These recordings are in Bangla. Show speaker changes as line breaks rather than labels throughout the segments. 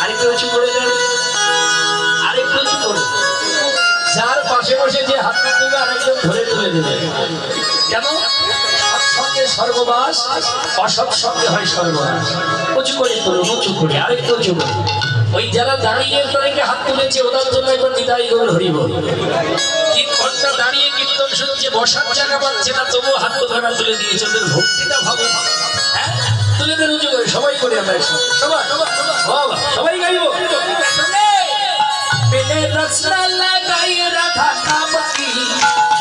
আরেকটু উঁচু করে দেন, আরেকটু উঁচু করে। যার পাশে বসে যে হাতটা তুলে আরেকজন ধরে তুলে দেবে। কেন? সৎসঙ্গে সর্ববাস, অসৎসঙ্গে হয় সর্বনাশ। উঁচু করে তুলুন, উঁচু করে, আরেকটু উঁচু করে। ওই যারা দাঁড়িয়ে তাদেরকে হাত তুলেছে ওদের জন্য একবার নিতাই গৌর হরি বল। 3 ঘন্টা দাঁড়িয়ে কীর্তন শুনছে, বসার জায়গা পাচ্ছে না, তবুও হাত ধরা তুলে দিয়েছে। ওদের ভক্তিটা ভাবো। হ্যাঁ, তুলে দেন উঁচু করে, সবাই করি আমরা একসাথে। সবাই সবাই গাইব। পেটে রসনা লাগাই রাধা নাম কি,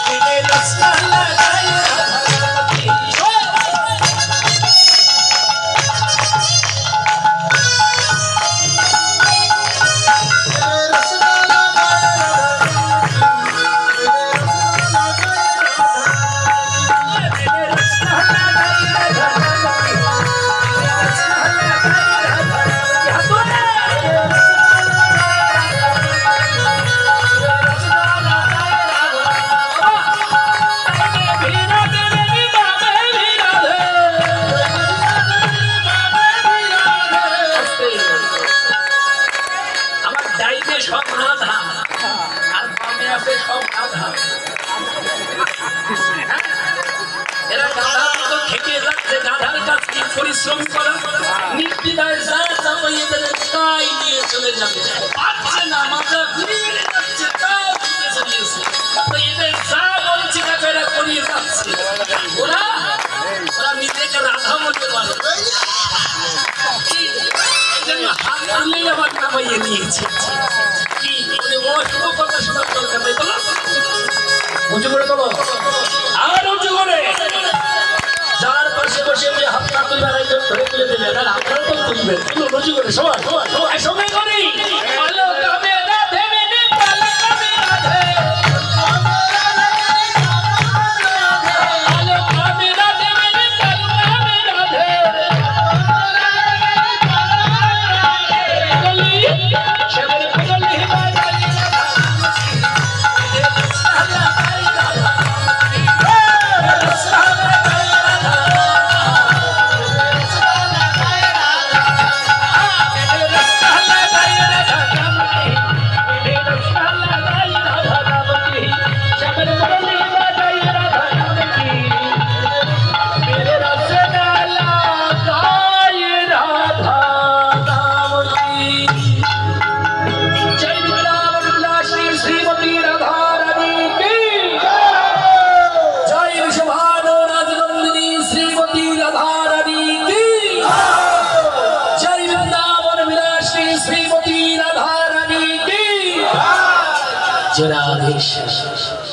পেটে রসনা লাগাই রাধা নাম কি। পরিশ্রম করা নির্দিদায় যা চাপাইয়ে দেবে তাই নিয়ে চলে যাবে। পারছে না, মাথা ঘুরে যাচ্ছে, তাও ছুটে চলেছে। তো এদের যা বলছি তাকে এরা করিয়ে যাচ্ছে। ওরা নিজেকে রাধা মনে করে, হাত তুলেই আবার নামাইয়ে নিয়েছে। কি অশুভ কথা শোনার দরকার নেই, বলো। উঁচু করে বলো, আর উঁচু করে। যার পাশে বসে যে হাতটা তুলে আরেকজন ধরে তুলে দেবে, আর আপনারা তো তুলবেন। তুলুন উঁচু করে, সবাই সবাই সবাই করি। Jai Radhe Krishna.